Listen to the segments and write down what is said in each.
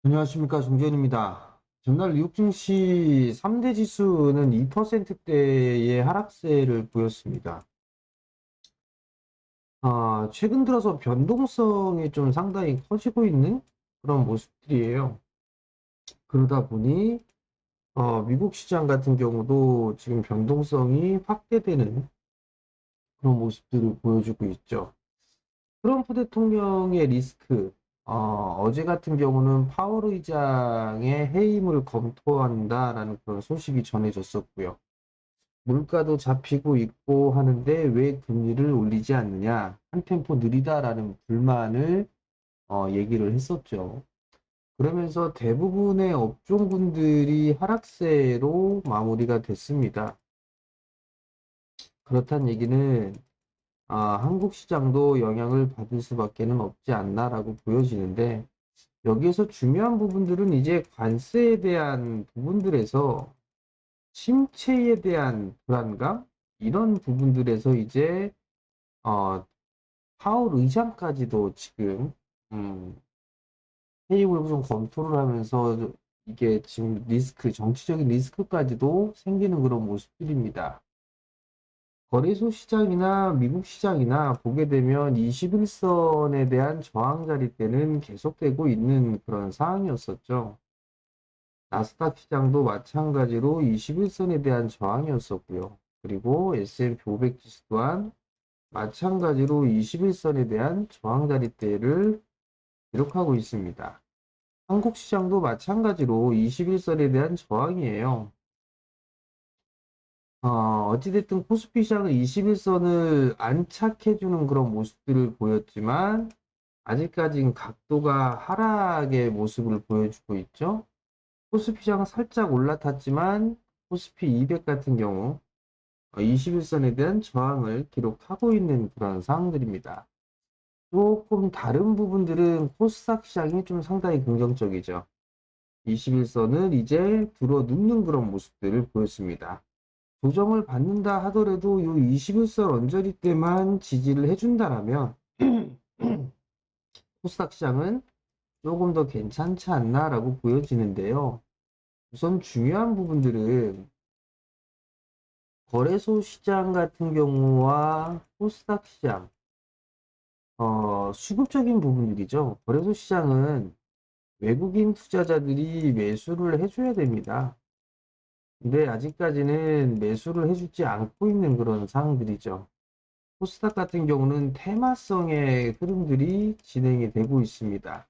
안녕하십니까, 정재현입니다. 전날 미국 증시 3대 지수는 2%대의 하락세를 보였습니다. 최근 들어서 변동성이 좀 상당히 커지고 있는 그런 모습들이에요. 그러다 보니 미국 시장 같은 경우도 지금 변동성이 확대되는 그런 모습들을 보여주고 있죠. 트럼프 대통령의 리스크, 어제 같은 경우는 파월 의장의 해임을 검토한다라는 그런 소식이 전해졌었고요. 물가도 잡히고 있고 하는데 왜 금리를 올리지 않느냐, 한 템포 느리다라는 불만을 얘기를 했었죠. 그러면서 대부분의 업종군들이 하락세로 마무리가 됐습니다. 그렇다는 얘기는 한국 시장도 영향을 받을 수밖에는 없지 않나라고 보여지는데, 여기에서 중요한 부분들은 이제 관세에 대한 부분들에서 침체에 대한 불안감, 이런 부분들에서 이제 어, 파월 의장까지도 지금 음, 해임을 좀 검토를 하면서 이게 지금 정치적인 리스크까지도 생기는 그런 모습들입니다. 거래소 시장이나 미국 시장이나 보게 되면 21선에 대한 저항 자리대는 계속되고 있는 그런 상황이었었죠. 나스닥 시장도 마찬가지로 21선에 대한 저항이었었고요. 그리고 S&P 500 지수 또한 마찬가지로 21선에 대한 저항 자리대를 기록하고 있습니다. 한국 시장도 마찬가지로 21선에 대한 저항이에요. 어찌됐든 코스피 시장은 21선을 안착해주는 그런 모습들을 보였지만, 아직까지는 각도가 하락의 모습을 보여주고 있죠. 코스피 시장은 살짝 올라탔지만, 코스피 200 같은 경우 21선에 대한 저항을 기록하고 있는 그런 상황들입니다. 조금 다른 부분들은 코스닥 시장이 좀 상당히 긍정적이죠. 21선을 이제 들어 눕는 그런 모습들을 보였습니다. 조정을 받는다 하더라도 이 21선 언저리 때만 지지를 해준다라면 코스닥 시장은 조금 더 괜찮지 않나라고 보여지는데요. 우선 중요한 부분들은 거래소 시장 같은 경우와 코스닥 시장, 수급적인 부분들이죠. 거래소 시장은 외국인 투자자들이 매수를 해줘야 됩니다. 근데 아직까지는 매수를 해주지 않고 있는 그런 상황들이죠. 코스닥 같은 경우는 테마성의 흐름들이 진행이 되고 있습니다.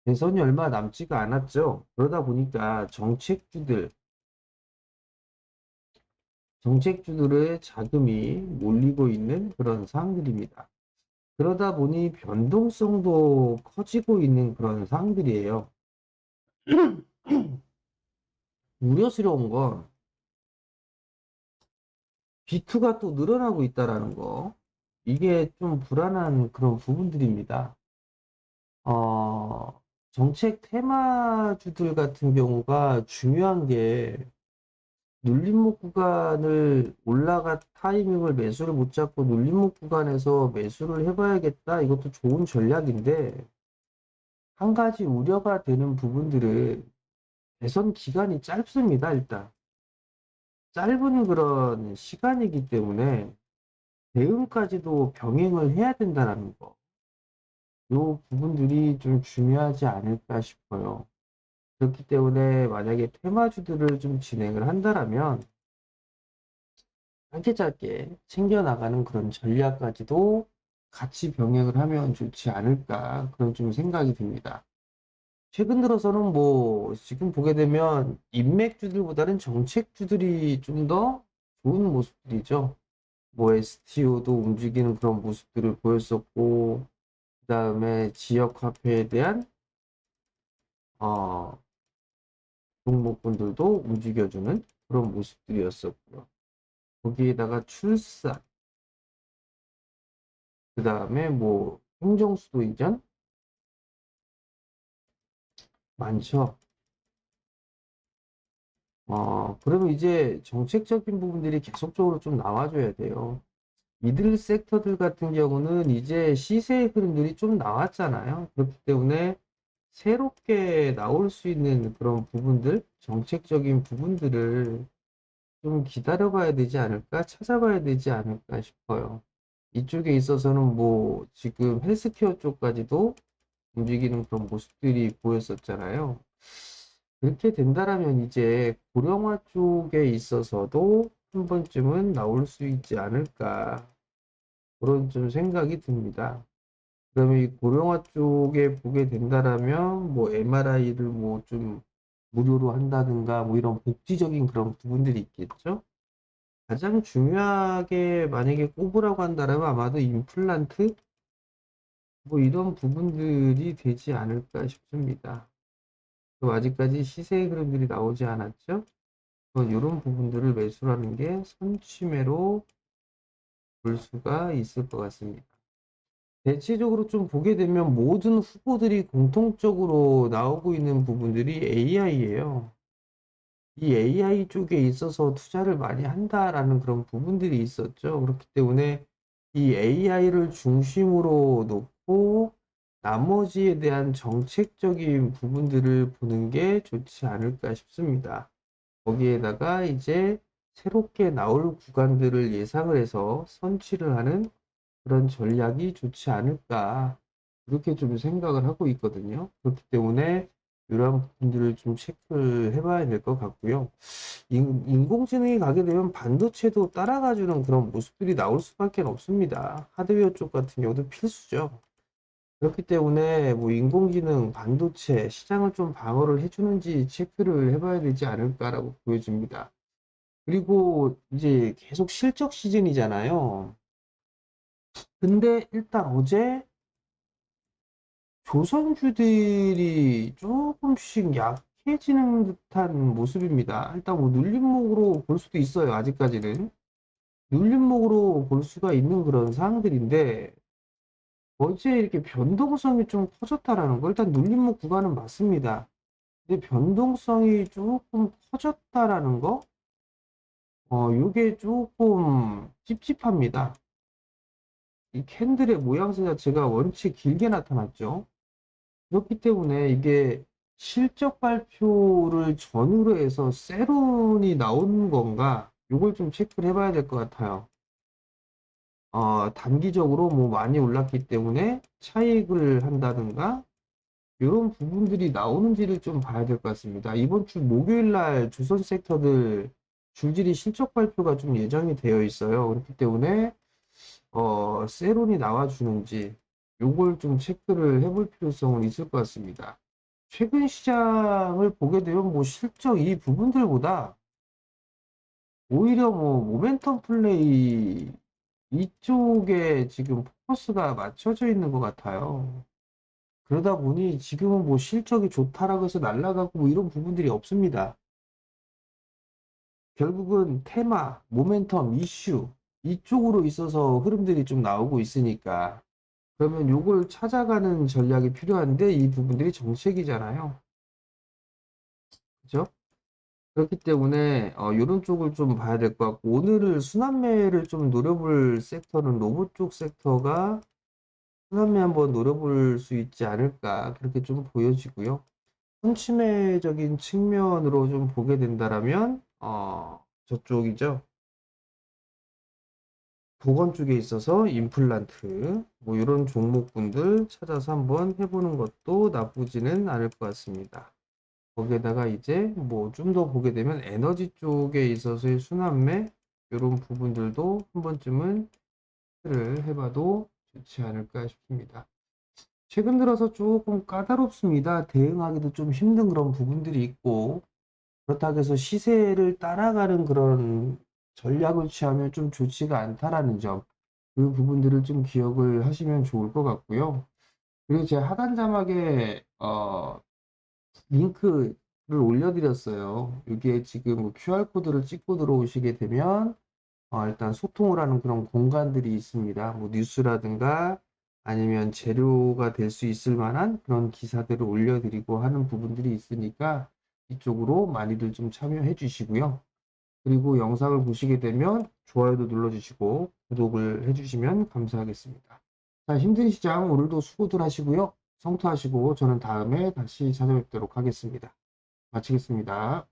대선이 얼마 남지가 않았죠. 그러다 보니까 정책주들의 자금이 몰리고 있는 그런 상황들입니다. 그러다 보니 변동성도 커지고 있는 그런 상황들이에요. 우려스러운 건 B2가 또 늘어나고 있다라는 거. 이게 좀 불안한 그런 부분들입니다. 어, 정책 테마주들 같은 경우가 중요한 게 눌림목 구간을 올라가 타이밍을 매수를 못 잡고 눌림목 구간에서 매수를 해봐야겠다. 이것도 좋은 전략인데, 한 가지 우려가 되는 부분들은 대선 기간이 짧습니다, 일단. 짧은 그런 시간이기 때문에 대응까지도 병행을 해야 된다는 거. 요 부분들이 좀 중요하지 않을까 싶어요. 그렇기 때문에 만약에 테마주들을 좀 진행을 한다라면 짧게 짧게 챙겨나가는 그런 전략까지도 같이 병행을 하면 좋지 않을까 그런 좀 생각이 듭니다. 최근 들어서는 뭐 지금 보게 되면 인맥주들보다는 정책주들이 좀 더 좋은 모습들이죠. 뭐 STO도 움직이는 그런 모습들을 보였었고, 그 다음에 지역 화폐에 대한 어, 종목군들도 움직여주는 그런 모습들이었었고요. 거기에다가 출산, 그 다음에 뭐 행정수도 이전 많죠. 그러면 이제 정책적인 부분들이 계속적으로 좀 나와줘야 돼요. 미들 섹터들 같은 경우는 이제 시세의 흐름들이 좀 나왔잖아요. 그렇기 때문에 새롭게 나올 수 있는 그런 부분들, 정책적인 부분들을 좀 기다려봐야 되지 않을까, 찾아봐야 되지 않을까 싶어요. 이쪽에 있어서는 뭐 지금 헬스케어 쪽까지도 움직이는 그런 모습들이 보였었잖아요. 그렇게 된다라면 이제 고령화 쪽에 있어서도 한 번쯤은 나올 수 있지 않을까, 그런 좀 생각이 듭니다. 그러면 이 고령화 쪽에 보게 된다라면 뭐 MRI를 뭐 좀 무료로 한다든가 뭐 이런 복지적인 그런 부분들이 있겠죠. 가장 중요하게 만약에 꼽으라고 한다면 아마도 임플란트 뭐 이런 부분들이 되지 않을까 싶습니다. 또 아직까지 시세의 흐름들이 나오지 않았죠. 이런 부분들을 매수하는 게 선취매로 볼 수가 있을 것 같습니다. 대체적으로 좀 보게 되면 모든 후보들이 공통적으로 나오고 있는 부분들이 AI예요. 이 AI 쪽에 있어서 투자를 많이 한다라는 그런 부분들이 있었죠. 그렇기 때문에 이 AI를 중심으로 놓고 나머지에 대한 정책적인 부분들을 보는 게 좋지 않을까 싶습니다. 거기에다가 이제 새롭게 나올 구간들을 예상을 해서 선취를 하는 그런 전략이 좋지 않을까, 그렇게 좀 생각을 하고 있거든요. 그렇기 때문에 이러한 부분들을 좀 체크를 해봐야 될 것 같고요. 인공지능이 가게 되면 반도체도 따라가주는 그런 모습들이 나올 수밖에 없습니다. 하드웨어 쪽 같은 경우도 필수죠. 그렇기 때문에 뭐 인공지능, 반도체 시장을 좀 방어를 해주는지 체크를 해봐야 되지 않을까라고 보여집니다. 그리고 이제 계속 실적 시즌이잖아요. 근데 일단 어제 조선주들이 조금씩 약해지는 듯한 모습입니다. 일단 뭐 눌림목으로 볼 수도 있어요. 아직까지는 눌림목으로 볼 수가 있는 그런 상황들인데, 어제 이렇게 변동성이 좀 커졌다라는 거, 일단 눌림목 구간은 맞습니다. 근데 변동성이 조금 커졌다라는 거, 요게 조금 찝찝합니다. 이 캔들의 모양새 자체가 원체 길게 나타났죠. 그렇기 때문에 이게 실적 발표를 전후로 해서 세론이 나오는 건가, 요걸 좀 체크를 해봐야 될 것 같아요. 단기적으로 뭐 많이 올랐기 때문에 차익을 한다든가 이런 부분들이 나오는지를 좀 봐야 될 것 같습니다. 이번 주 목요일 날 조선 섹터들 줄줄이 실적 발표가 좀 예정이 되어 있어요. 그렇기 때문에 세론이 나와주는지 요걸 좀 체크를 해볼 필요성은 있을 것 같습니다. 최근 시장을 보게 되면 뭐 실적 이 부분들보다 오히려 뭐 모멘텀 플레이 이쪽에 지금 포커스가 맞춰져 있는 것 같아요. 그러다 보니 지금은 뭐 실적이 좋다라고 해서 날아가고 뭐 이런 부분들이 없습니다. 결국은 테마, 모멘텀, 이슈 이쪽으로 있어서 흐름들이 좀 나오고 있으니까, 그러면 요걸 찾아가는 전략이 필요한데 이 부분들이 정책이잖아요. 그죠? 그렇기 때문에 이런 쪽을 좀 봐야 될 것 같고, 오늘을 순환매를 좀 노려볼 섹터는 로봇 쪽 섹터가 순환매 한번 노려볼 수 있지 않을까, 그렇게 좀 보여지고요. 선침해적인 측면으로 좀 보게 된다라면 저쪽이죠. 보건 쪽에 있어서 임플란트 뭐 이런 종목군들 찾아서 한번 해보는 것도 나쁘지는 않을 것 같습니다. 거기에다가 이제 뭐 좀 더 보게 되면 에너지 쪽에 있어서의 순환매 이런 부분들도 한 번쯤은 를 해봐도 좋지 않을까 싶습니다. 최근 들어서 조금 까다롭습니다. 대응하기도 좀 힘든 그런 부분들이 있고, 그렇다고 해서 시세를 따라가는 그런 전략을 취하면 좀 좋지가 않다라는 점, 그 부분들을 좀 기억을 하시면 좋을 것 같고요. 그리고 제가 하단 자막에 링크를 올려드렸어요. 여기에 지금 뭐 QR코드를 찍고 들어오시게 되면 일단 소통을 하는 그런 공간들이 있습니다. 뭐 뉴스라든가 아니면 재료가 될 수 있을 만한 그런 기사들을 올려드리고 하는 부분들이 있으니까 이쪽으로 많이들 좀 참여해 주시고요. 그리고 영상을 보시게 되면 좋아요도 눌러주시고 구독을 해주시면 감사하겠습니다. 자, 힘든 시장 오늘도 수고들 하시고요. 성투하시고 저는 다음에 다시 찾아뵙도록 하겠습니다. 마치겠습니다.